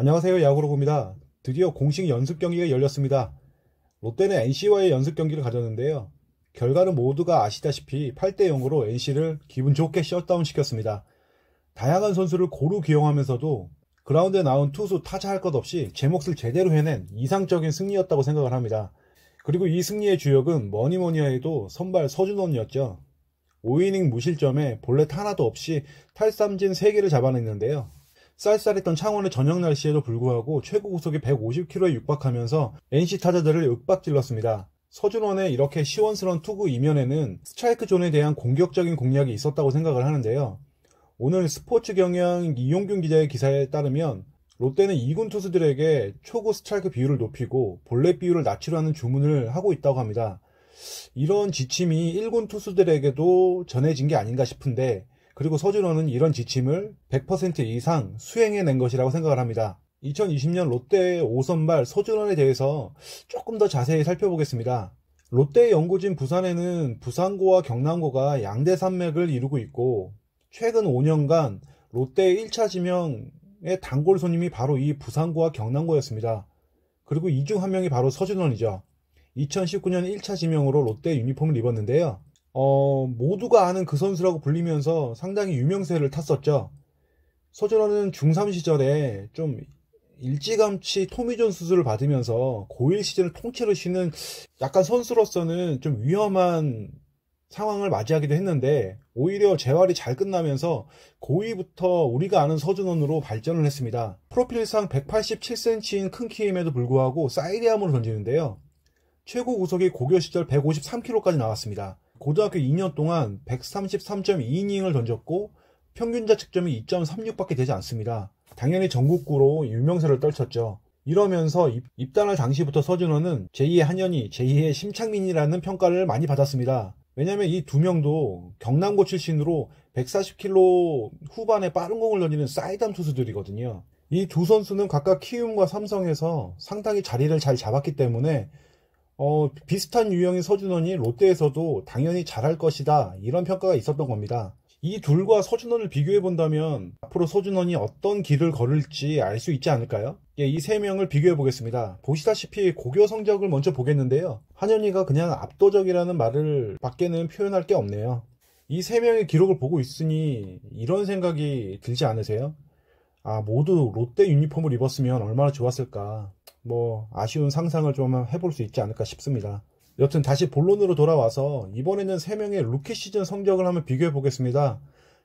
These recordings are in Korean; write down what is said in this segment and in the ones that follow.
안녕하세요. 야구로구입니다. 드디어 공식 연습 경기가 열렸습니다. 롯데는 NC와의 연습 경기를 가졌는데요. 결과는 모두가 아시다시피 8대0으로 NC를 기분 좋게 셧다운 시켰습니다. 다양한 선수를 고루 기용하면서도 그라운드에 나온 투수 타자 할 것 없이 제 몫을 제대로 해낸 이상적인 승리였다고 생각을 합니다. 그리고 이 승리의 주역은 뭐니뭐니 해도 선발 서준원이었죠. 5이닝 무실점에 볼넷 하나도 없이 탈삼진 3개를 잡아냈는데요. 쌀쌀했던 창원의 저녁 날씨에도 불구하고 최고 구속이 150km에 육박하면서 NC 타자들을 윽박질렀습니다. 서준원의 이렇게 시원스러운 투구 이면에는 스트라이크 존에 대한 공격적인 공략이 있었다고 생각을 하는데요. 오늘 스포츠 경영 이용균 기자의 기사에 따르면 롯데는 2군 투수들에게 초구 스트라이크 비율을 높이고 볼넷 비율을 낮추려 하는 주문을 하고 있다고 합니다. 이런 지침이 1군 투수들에게도 전해진 게 아닌가 싶은데, 그리고 서준원은 이런 지침을 100% 이상 수행해낸 것이라고 생각을 합니다. 2020년 롯데의 5선발 서준원에 대해서 조금 더 자세히 살펴보겠습니다. 롯데의 연고진 부산에는 부산고와 경남고가 양대 산맥을 이루고 있고, 최근 5년간 롯데의 1차 지명의 단골 손님이 바로 이 부산고와 경남고였습니다. 그리고 이 중 한 명이 바로 서준원이죠. 2019년 1차 지명으로 롯데 유니폼을 입었는데요. 모두가 아는 그 선수라고 불리면서 상당히 유명세를 탔었죠. 서준원은 중3 시절에 좀 일찌감치 토미존 수술을 받으면서 고1 시즌을 통째로 쉬는 약간 선수로서는 좀 위험한 상황을 맞이하기도 했는데, 오히려 재활이 잘 끝나면서 고2부터 우리가 아는 서준원으로 발전을 했습니다. 프로필상 187cm인 큰 키임에도 불구하고 사이드암으로 던지는데요. 최고 구속이 고교 시절 153km까지 나왔습니다. 고등학교 2년 동안 133.2이닝을 던졌고 평균 자책점이 2.36밖에 되지 않습니다. 당연히 전국구로 유명세를 떨쳤죠. 이러면서 입단할 당시부터 서준원은 제2의 한현희, 제2의 심창민이라는 평가를 많이 받았습니다. 왜냐하면 이 두 명도 경남고 출신으로 140km 후반에 빠른 공을 던지는 사이드암 투수들이거든요. 이 두 선수는 각각 키움과 삼성에서 상당히 자리를 잘 잡았기 때문에 비슷한 유형의 서준원이 롯데에서도 당연히 잘할 것이다, 이런 평가가 있었던 겁니다. 이 둘과 서준원을 비교해 본다면 앞으로 서준원이 어떤 길을 걸을지 알 수 있지 않을까요? 이 세 명을 비교해 보겠습니다. 보시다시피 고교 성적을 먼저 보겠는데요. 한현희가 그냥 압도적이라는 말을 밖에는 표현할 게 없네요. 이 세 명의 기록을 보고 있으니 이런 생각이 들지 않으세요? 모두 롯데 유니폼을 입었으면 얼마나 좋았을까. 아쉬운 상상을 좀 해볼 수 있지 않을까 싶습니다. 여튼 다시 본론으로 돌아와서 이번에는 3명의 루키 시즌 성적을 한번 비교해 보겠습니다.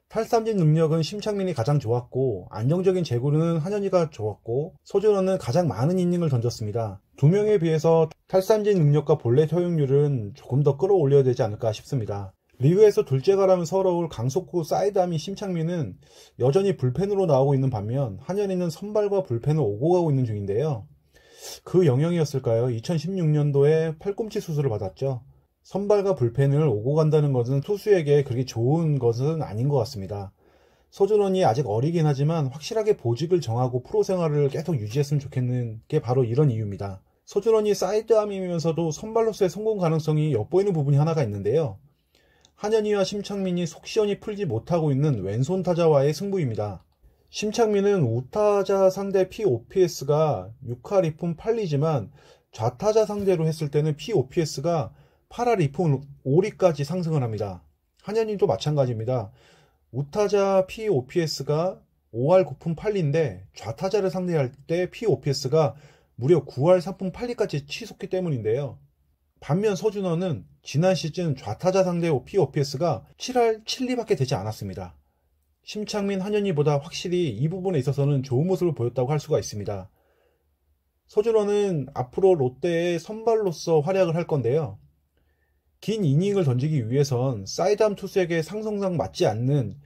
탈삼진 능력은 심창민이 가장 좋았고, 안정적인 제구는 한현희가 좋았고, 서준원은 가장 많은 이닝을 던졌습니다. 두 명에 비해서 탈삼진 능력과 볼넷 허용률은 조금 더 끌어올려야 되지 않을까 싶습니다. 리그에서 둘째가라면 서러울 강속구 사이드암인 심창민은 여전히 불펜으로 나오고 있는 반면, 한현희는 선발과 불펜을 오고 가고 있는 중인데요. 그 영향이었을까요? 2016년도에 팔꿈치 수술을 받았죠. 선발과 불펜을 오고 간다는 것은 투수에게 그렇게 좋은 것은 아닌 것 같습니다. 서준원이 아직 어리긴 하지만 확실하게 보직을 정하고 프로 생활을 계속 유지했으면 좋겠는 게 바로 이런 이유입니다. 서준원이 사이드암이면서도 선발로서의 성공 가능성이 엿보이는 부분이 하나가 있는데요. 한현희와 심창민이 속 시원히 풀지 못하고 있는 왼손 타자와의 승부입니다. 심창민은 우타자 상대 POPS가 6할 2푼 8리지만 좌타자 상대로 했을 때는 POPS가 8할 2푼 5리까지 상승을 합니다. 한현희도 마찬가지입니다. 우타자 POPS가 5할 9푼 8리인데 좌타자를 상대할 때 POPS가 무려 9할 3푼 8리까지 치솟기 때문인데요. 반면 서준원은 지난 시즌 좌타자 상대 POPS가 7할 7리밖에 되지 않았습니다. 심창민, 한현희보다 확실히 이 부분에 있어서는 좋은 모습을 보였다고 할 수가 있습니다. 서준원은 앞으로 롯데의 선발로서 활약을 할 건데요. 긴 이닝을 던지기 위해선 사이드암 투수에게 상성상 맞지 않는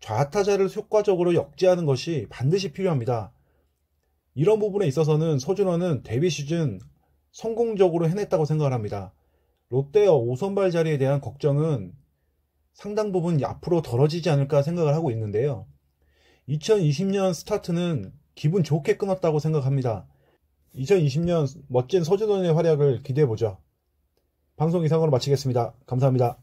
좌타자를 효과적으로 역제하는 것이 반드시 필요합니다. 이런 부분에 있어서는 서준원은 데뷔 시즌 성공적으로 해냈다고 생각을 합니다. 롯데의 5선발 자리에 대한 걱정은 상당 부분 앞으로 덜어지지 않을까 생각을 하고 있는데요. 2020년 스타트는 기분 좋게 끊었다고 생각합니다. 2020년 멋진 서준원의 활약을 기대해보죠. 방송 이상으로 마치겠습니다. 감사합니다.